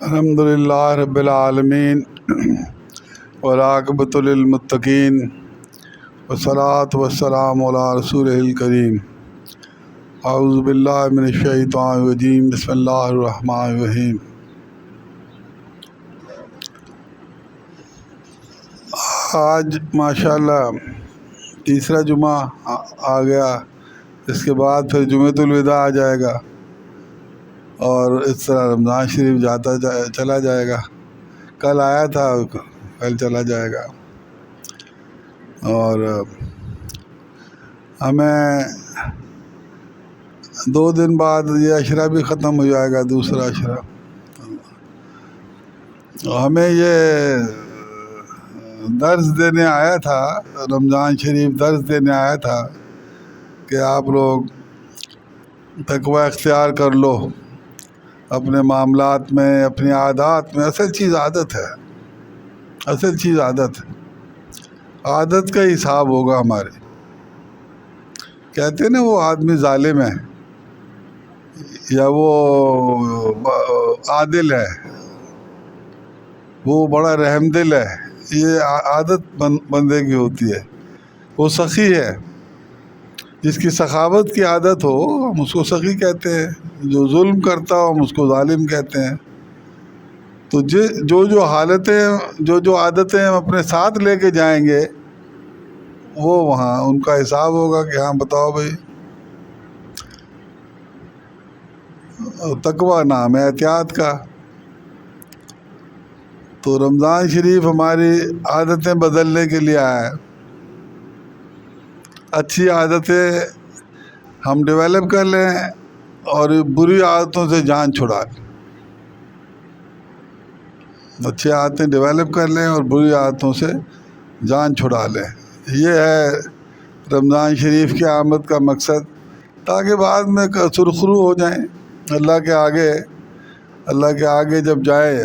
الحمد للہ رب العالمین والعاقبۃ للمتقین والصلاۃ والسلام علی رسولہ الکریم۔ اعوذ باللہ من الشیطان الرجیم، بسم اللہ الرحمن الرحیم۔ آج ماشاءاللہ تیسرا جمعہ آ گیا، اس کے بعد پھر جمعۃ الوداع آ جائے گا اور اس طرح رمضان شریف چلا جائے گا۔ کل آیا تھا، کل چلا جائے گا، اور ہمیں 2 دن بعد یہ عشرہ بھی ختم ہو جائے گا، دوسرا عشرہ۔ ہمیں یہ درس دینے آیا تھا، رمضان شریف درس دینے آیا تھا کہ آپ لوگ تقوی اختیار کر لو اپنے معاملات میں، اپنی عادات میں۔ اصل چیز عادت ہے، اصل چیز عادت ہے۔ عادت کا حساب ہوگا ہمارے۔ کہتے ہیں نا وہ آدمی ظالم ہے یا وہ عادل ہے، وہ بڑا رحم دل ہے، یہ عادت بندے کی ہوتی ہے۔ وہ سخی ہے، جس کی سخاوت کی عادت ہو ہم اس کو سخی کہتے ہیں، جو ظلم کرتا ہو ہم اس کو ظالم کہتے ہیں۔ تو جو حالتیں، جو عادتیں ہم اپنے ساتھ لے کے جائیں گے، وہ وہاں ان کا حساب ہوگا کہ ہاں بتاؤ بھائی۔ تقوی نام ہے احتیاط کا۔ تو رمضان شریف ہماری عادتیں بدلنے کے لیے آیا ہے۔ اچھی عادتیں ہم ڈیولپ کر لیں اور بری عادتوں سے جان چھڑا لیں۔ اچھی عادتیں ڈیولپ کر لیں اور بری عادتوں سے جان چھڑا لیں۔ یہ ہے رمضان شریف کی آمد کا مقصد، تاکہ بعد میں سرخرو ہو جائیں اللہ کے آگے جب جائے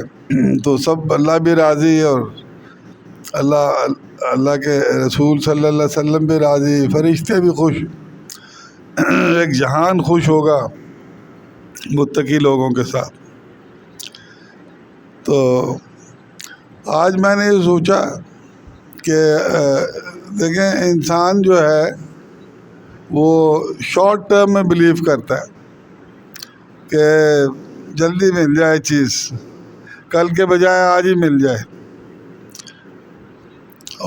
تو سب اللہ بھی راضی اور اللہ کے رسول صلی اللہ علیہ وسلم بھی راضی، فرشتے بھی خوش، ایک جہان خوش ہوگا متقی لوگوں کے ساتھ۔ تو آج میں نے یہ سوچا کہ دیکھیں، انسان جو ہے وہ شارٹ ٹرم میں بلیو کرتا ہے کہ جلدی مل جائے چیز، کل کے بجائے آج ہی مل جائے۔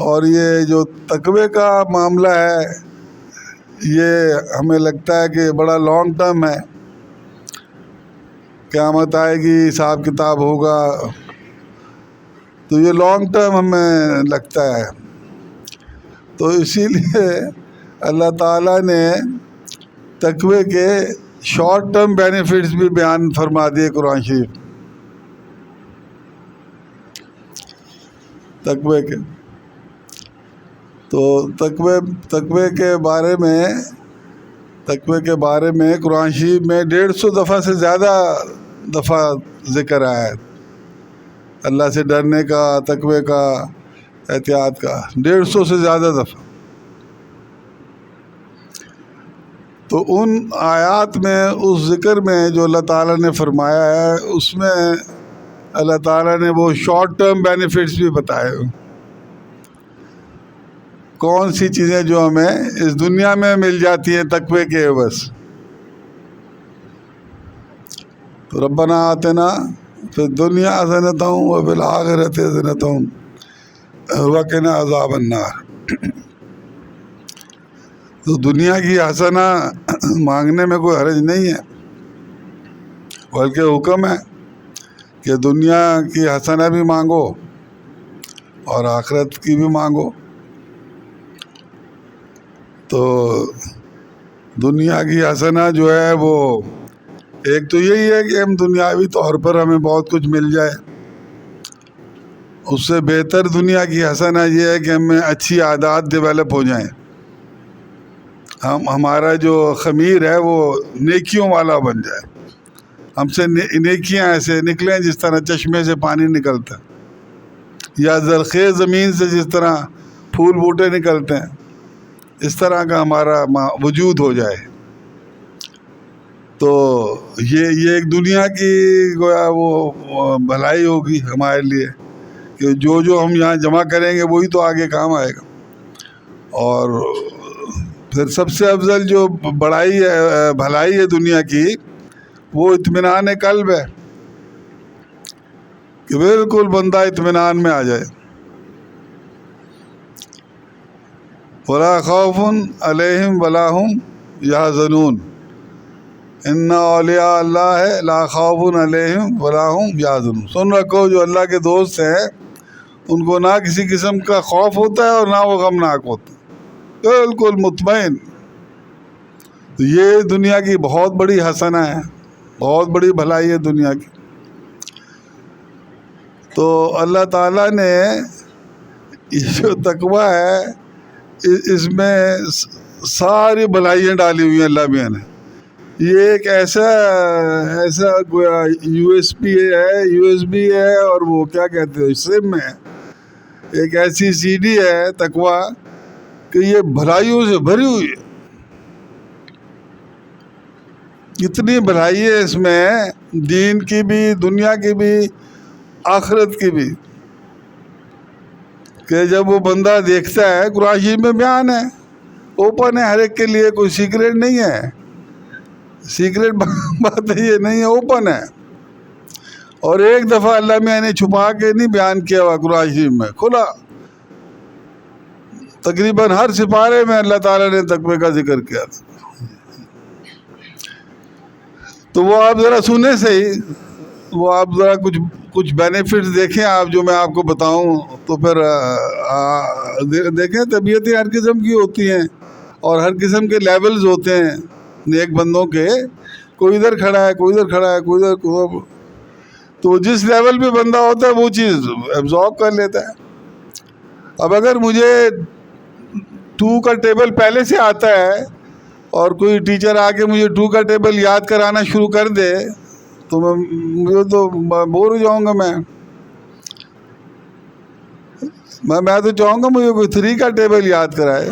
اور یہ جو تقوی کا معاملہ ہے، یہ ہمیں لگتا ہے کہ بڑا لانگ ٹرم ہے، قیامت آئے گی، حساب کتاب ہوگا، تو یہ لانگ ٹرم ہمیں لگتا ہے۔ تو اسی لیے اللہ تعالیٰ نے تقوی کے شارٹ ٹرم بینیفٹس بھی بیان فرما دیے قرآن شریف، تقوی کے۔ تو تقوی کے بارے میں قرآن شریف میں 150 دفعہ سے زیادہ دفعہ ذکر آیا ہے، اللہ سے ڈرنے کا، تقوی کا، احتیاط کا، 150 سے زیادہ دفعہ۔ تو ان آیات میں، اس ذکر میں جو اللہ تعالیٰ نے فرمایا ہے، اس میں اللہ تعالیٰ نے وہ شارٹ ٹرم بینیفٹس بھی بتائے، کون سی چیزیں جو ہمیں اس دنیا میں مل جاتی ہیں تقوی کے عوض۔ تو ربنا آتنا فی الدنیا حسنۃ وفی الآخرۃ حسنۃ وقنا عذاب النار۔ تو دنیا کی حسنہ مانگنے میں کوئی حرج نہیں ہے، بلکہ حکم ہے کہ دنیا کی حسنہ بھی مانگو اور آخرت کی بھی مانگو۔ تو دنیا کی حسنہ جو ہے وہ ایک تو یہی ہے کہ ہم دنیاوی طور پر ہمیں بہت کچھ مل جائے، اس سے بہتر دنیا کی حسنہ یہ ہے کہ ہمیں اچھی عادات ڈیولپ ہو جائیں، ہمارا جو خمیر ہے وہ نیکیوں والا بن جائے، ہم سے نیکیاں ایسے نکلیں جس طرح چشمے سے پانی نکلتا ہے، یا زرخیز زمین سے جس طرح پھول بوٹے نکلتے ہیں، اس طرح کا ہمارا وجود ہو جائے۔ تو یہ ایک دنیا کی گویا وہ بھلائی ہوگی ہمارے لیے کہ جو ہم یہاں جمع کریں گے وہی تو آگے کام آئے گا. اور پھر سب سے افضل جو بڑائی ہے بھلائی ہے دنیا کی وہ اطمینان قلب ہے کہ بالکل بندہ اطمینان میں آ جائے. ولا خوف علیہم ولا ہم یحزنون ان اولیاء اللہ ہے لا خوف علیہم ولا ہم یحزنون. سن رکھو جو اللہ کے دوست ہیں ان کو نہ کسی قسم کا خوف ہوتا ہے اور نہ وہ غمناک ہوتا ہے، بالکل مطمئن. یہ دنیا کی بہت بڑی حسنہ ہے، بہت بڑی بھلائی ہے دنیا کی. تو اللہ تعالیٰ نے یہ جو تقویٰ ہے اس میں ساری بھلائیاں ڈالی ہوئی ہیں اللہ میاں نے. یہ ایک ایسا گویا یو ایس بی ہے اور وہ کیا کہتے ہیں سم ہے، ایک ایسی سی ڈی ہے تقویٰ کہ یہ بھلائیوں سے بھری ہوئی ہے. اتنی بھلائی ہے اس میں، دین کی بھی، دنیا کی بھی، آخرت کی بھی، کہ جب وہ بندہ دیکھتا ہے قرآن شریف میں بیان ہے، اوپن ہے ہر ایک کے لیے، کوئی سیکریٹ نہیں ہے، سیکریٹ بات یہ نہیں ہے، اوپن ہے. اور ایک دفعہ اللہ میں نے چھپا کے نہیں بیان کیا ہوا قرآن شریف میں، کھلا. تقریباً ہر سپارے میں اللہ تعالیٰ نے تقوی کا ذکر کیا تھا. تو وہ آپ ذرا سنیں صحیح، وہ آپ ذرا کچھ بینیفٹس دیکھیں آپ، جو میں آپ کو بتاؤں تو پھر دیکھیں. طبیعتیں ہر قسم کی ہوتی ہیں اور ہر قسم کے لیولز ہوتے ہیں نیک بندوں کے، کوئی ادھر کھڑا ہے، کوئی ادھر کھڑا ہے، کوئی ادھر. تو جس لیول پہ بندہ ہوتا ہے وہ چیز ایبزارب کر لیتا ہے. اب اگر مجھے 2 کا ٹیبل پہلے سے آتا ہے اور کوئی ٹیچر آ کے مجھے 2 کا ٹیبل یاد کرانا شروع کر دے تو مجھے تو بور ہو جاؤں گا. میں تو چاہوں گا مجھے کوئی 3 کا ٹیبل یاد کرائے.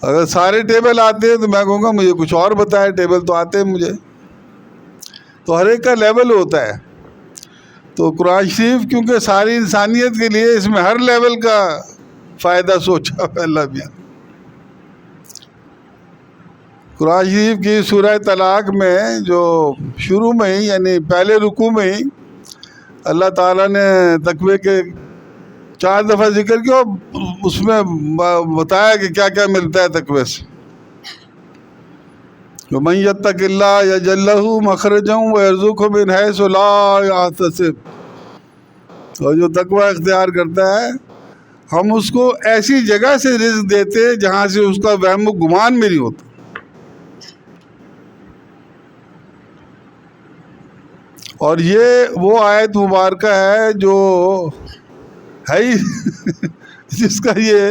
اگر سارے ٹیبل آتے ہیں تو میں کہوں گا مجھے کچھ اور بتائے، ٹیبل تو آتے ہیں مجھے. تو ہر ایک کا لیول ہوتا ہے. تو قرآن شریف کیونکہ ساری انسانیت کے لیے، اس میں ہر لیول کا فائدہ سوچا ہے اللہ میاں. قرآن شریف کی سورہ طلاق میں جو شروع میں ہی یعنی پہلے رکوع میں ہی اللہ تعالیٰ نے تقوی کے 4 دفعہ ذکر کیا، اس میں بتایا کہ کیا کیا ملتا ہے تقوی سے. وَمَن يَتَّقِ اللَّهَ يَجْعَل لَّهُ مَخْرَجًا وَيَرْزُقْهُ مِنْ حَيْثُ لَا يَحْتَسِبُ. اور جو تقوی اختیار کرتا ہے ہم اس کو ایسی جگہ سے رزق دیتے جہاں سے اس کا وہم و گمان بھی نہیں ہوتا. اور یہ وہ آیت مبارکہ ہے جو ہے ہی جس کا یہ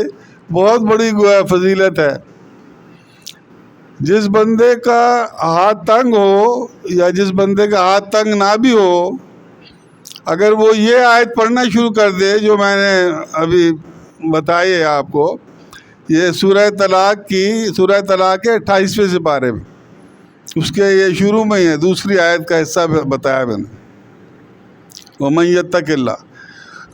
بہت بڑی فضیلت ہے. جس بندے کا ہاتھ تنگ ہو یا جس بندے کا ہاتھ تنگ نہ بھی ہو، اگر وہ یہ آیت پڑھنا شروع کر دے جو میں نے ابھی بتائی ہے آپ کو، یہ سورہ طلاق کے 28ویں سپارے میں، اس کے یہ شروع میں ہی ہے، دوسری آیت کا حصہ بتایا میں نے. وَمَن يَتَّقِ اللَّهَ،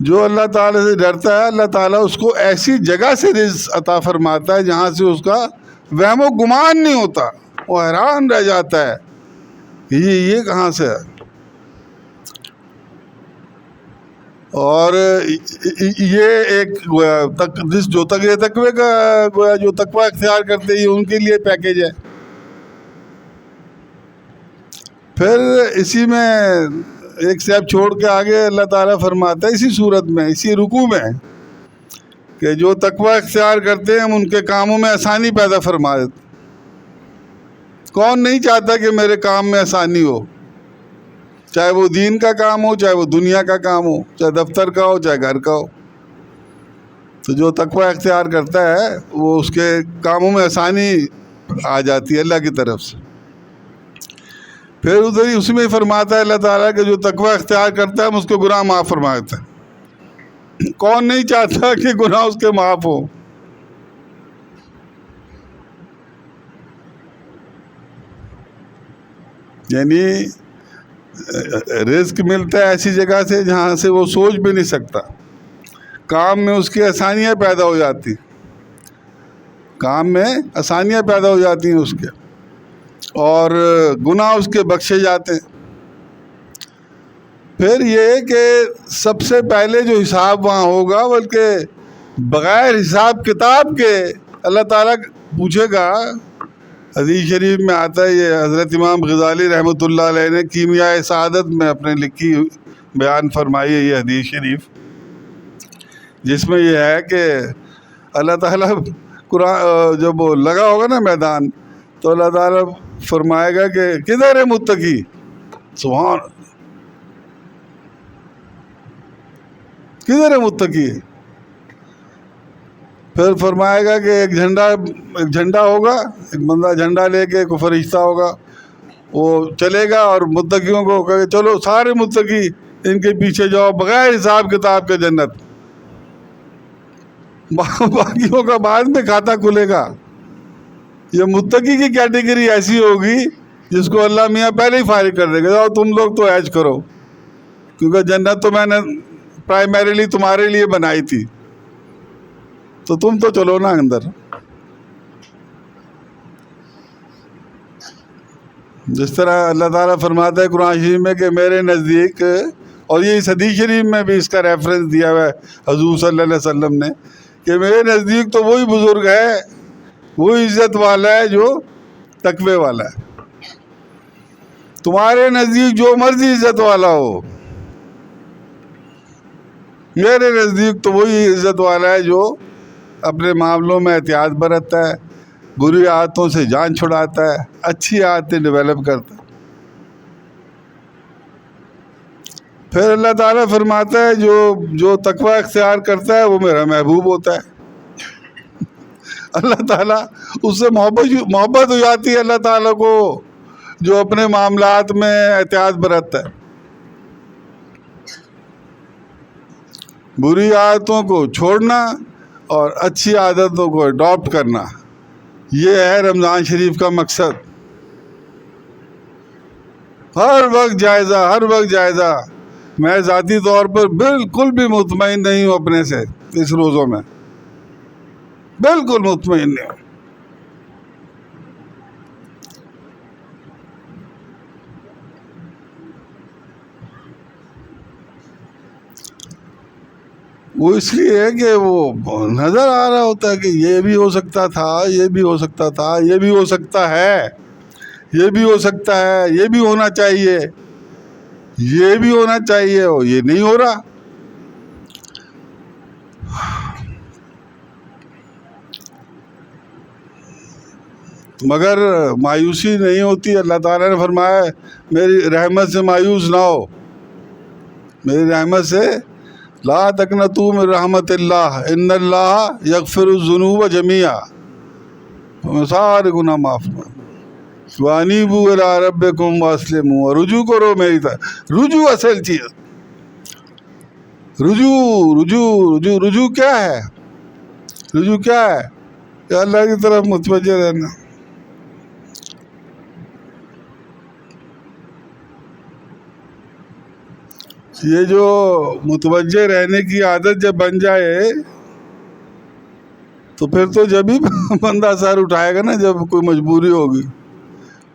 جو اللہ تعالیٰ سے ڈرتا ہے اللہ تعالیٰ اس کو ایسی جگہ سے رزق عطا فرماتا ہے جہاں سے اس کا وہم و گمان نہیں ہوتا. وہ حیران رہ جاتا ہے کہ یہ کہاں سے ہے. اور یہ ایک جو تقوی کا جو تقوی اختیار کرتے ہیں ان کے لیے پیکیج ہے. پھر اسی میں ایک سٹیپ چھوڑ کے آگے اللہ تعالیٰ فرماتا ہے اسی صورت میں، اسی رکوع میں، کہ جو تقوی اختیار کرتے ہیں ہم ان کے کاموں میں آسانی پیدا فرما دیتے. کون نہیں چاہتا کہ میرے کام میں آسانی ہو، چاہے وہ دین کا کام ہو، چاہے وہ دنیا کا کام ہو، چاہے دفتر کا ہو، چاہے گھر کا ہو. تو جو تقوی اختیار کرتا ہے وہ اس کے کاموں میں آسانی آ جاتی ہے اللہ کی طرف سے. پھر ادھر ہی اسی میں فرماتا ہے اللہ تعالیٰ کہ جو تقوی اختیار کرتا ہے ہم اس کے گناہ معاف فرما دیتے ہیں. کون نہیں چاہتا کہ گناہ اس کے معاف ہو. یعنی رزق ملتا ہے ایسی جگہ سے جہاں سے وہ سوچ بھی نہیں سکتا، کام میں اس کی آسانیاں پیدا ہو جاتی، کام میں آسانیاں پیدا ہو جاتی ہیں اس کے، اور گناہ اس کے بخشے جاتے ہیں۔ پھر یہ کہ سب سے پہلے جو حساب وہاں ہوگا، بلکہ بغیر حساب کتاب کے اللہ تعالیٰ پوچھے گا۔ حدیث شریف میں آتا ہے، یہ حضرت امام غزالی رحمۃ اللہ علیہ نے کیمیاء سعادت میں اپنے لکھی بیان فرمائی ہے یہ حدیث شریف، جس میں یہ ہے کہ اللہ تعالیٰ قرآن جب وہ لگا ہوگا نا میدان، تو اللہ تعالیٰ فرمائے گا کہ کدھر ہے متقی؟ سبحان، کدھر ہے متقی؟ پھر فرمائے گا کہ ایک جھنڈا ہوگا، ایک بندہ جھنڈا لے کے کوئی فرشتہ ہوگا، وہ چلے گا اور متقیوں کو کہے چلو سارے متقی ان کے پیچھے جاؤ بغیر حساب کتاب کے جنت، باقیوں کا بعد میں کھاتا کھلے گا۔ یہ متقی کی کیٹیگری ایسی ہوگی جس کو اللہ میاں پہلے ہی فارغ کر دے گا، جاؤ تم لوگ تو عیش کرو، کیونکہ جنت تو میں نے پرائمریلی تمہارے لیے بنائی تھی، تو تم تو چلو نا اندر۔ جس طرح اللہ تعالیٰ فرماتا ہے قرآن شریف میں کہ میرے نزدیک، اور یہ اس حدیث شریف میں بھی اس کا ریفرنس دیا ہوا ہے حضور صلی اللہ علیہ وسلم نے، کہ میرے نزدیک تو وہی بزرگ ہے، وہی عزت والا ہے جو تقوی والا ہے۔ تمہارے نزدیک جو مرضی عزت والا ہو، میرے نزدیک تو وہی عزت والا ہے جو اپنے معاملوں میں احتیاط برتتا ہے، بری عادتوں سے جان چھڑاتا ہے، اچھی عادتیں ڈیولپ کرتا ہے۔ پھر اللہ تعالیٰ فرماتا ہے جو تقوی اختیار کرتا ہے وہ میرا محبوب ہوتا ہے۔ اللہ تعالیٰ اس سے محبت ہو جاتی ہے اللہ تعالیٰ کو جو اپنے معاملات میں احتیاط برتتا ہے۔ بری عادتوں کو چھوڑنا اور اچھی عادتوں کو اڈاپٹ کرنا، یہ ہے رمضان شریف کا مقصد۔ ہر وقت جائزہ۔ میں ذاتی طور پر بالکل بھی مطمئن نہیں ہوں اپنے سے اس روزوں میں، بالکل مطمئن نہیں ہوں۔ وہ اس لیے ہے کہ وہ نظر آ رہا ہوتا ہے کہ یہ بھی ہو سکتا تھا، یہ بھی ہو سکتا تھا، یہ بھی ہو سکتا ہے، یہ بھی ہو سکتا ہے، یہ بھی ہونا چاہیے، یہ بھی ہونا چاہیے، اور یہ نہیں ہو رہا۔ مگر مایوسی نہیں ہوتی۔ اللہ تعالیٰ نے فرمایا میری رحمت سے مایوس نہ ہو، میری رحمت سے لا تقنطوا من رحمت اللہ ان اللہ یغفر الذنوب جميعا، سارے گناہ معاف کر، وانیبوا الی ربکم واسلموا، اور رجوع کرو میری طرف۔ رجوع اصل چیز، رجوع کیا ہے؟ رجوع کیا ہے؟ کہ اللہ کی طرف متوجہ رہنا۔ یہ جو متوجہ رہنے کی عادت جب بن جائے تو پھر تو جب ہی بندہ سر اٹھائے گا نا جب کوئی مجبوری ہوگی۔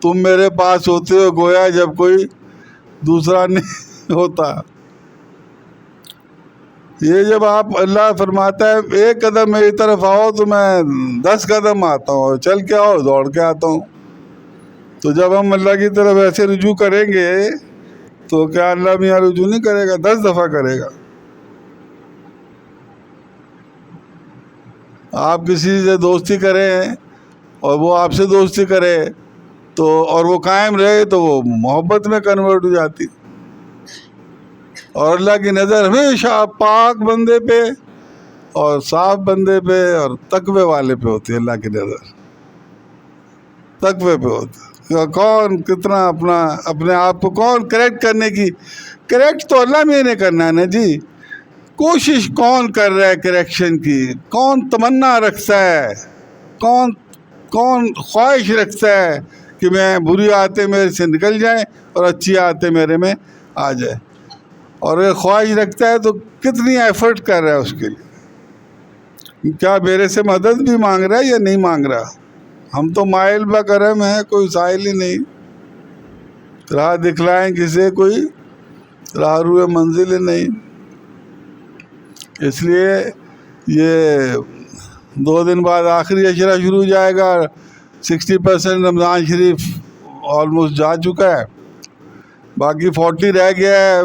تم میرے پاس ہوتے ہو گویا جب کوئی دوسرا نہیں ہوتا۔ یہ جب آپ اللہ فرماتا ہے ایک قدم میری طرف آؤ تو میں 10 قدم آتا ہوں، چل کے آؤ دوڑ کے آتا ہوں۔ تو جب ہم اللہ کی طرف ایسے رجوع کریں گے تو کیا اللہ میاں رجوع نہیں کرے گا؟ 10 دفعہ کرے گا۔ آپ کسی سے دوستی کریں اور وہ آپ سے دوستی کرے تو اور وہ قائم رہے تو وہ محبت میں کنورٹ ہو جاتی، اور اللہ کی نظر ہمیشہ پاک بندے پہ اور صاف بندے پہ اور تقوی والے پہ ہوتی ہے۔ اللہ کی نظر تقوی پہ ہوتی ہے۔ کون کتنا اپنے آپ کو کون کریکٹ کرنے کی، کریکٹ تو اللہ میں نے کرنا ہے نا جی۔ کوشش کون کر رہا ہے کریکشن کی؟ کون تمنا رکھتا ہے، کون خواہش رکھتا ہے کہ میں بری عادتیں میرے سے نکل جائیں اور اچھی عادتیں میرے میں آ جائیں. اور اگر خواہش رکھتا ہے تو کتنی ایفرٹ کر رہا ہے اس کے لیے. کیا میرے سے مدد بھی مانگ رہا ہے یا نہیں مانگ رہا؟ ہم تو مائل بکرم ہیں، کوئی سائل ہی نہیں. راہ دکھلائیں کسے کوئی راہ روئے منزل ہی نہیں. اس لیے یہ 2 دن بعد آخری اشرہ شروع ہو جائے گا. 60% رمضان شریف آلموسٹ جا چکا ہے، باقی 40 رہ گیا ہے.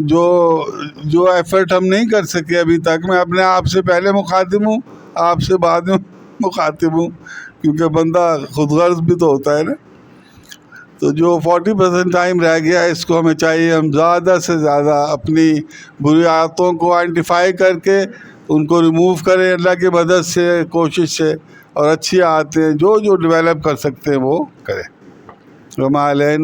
جو ایفرٹ ہم نہیں کر سکے ابھی تک، میں اپنے آپ سے پہلے مخاطب ہوں، آپ سے بعد میں مخاطب ہوں، کیونکہ بندہ خود غرض بھی تو ہوتا ہے نا. تو جو 40% ٹائم رہ گیا ہے، اس کو ہمیں چاہیے ہم زیادہ سے زیادہ اپنی بری عادتوں کو آئیڈینٹیفائی کر کے ان کو ریموو کریں اللہ کی مدد سے، کوشش سے، اور اچھی عادتیں جو ڈیولپ کر سکتے ہیں وہ کریں. وما علینا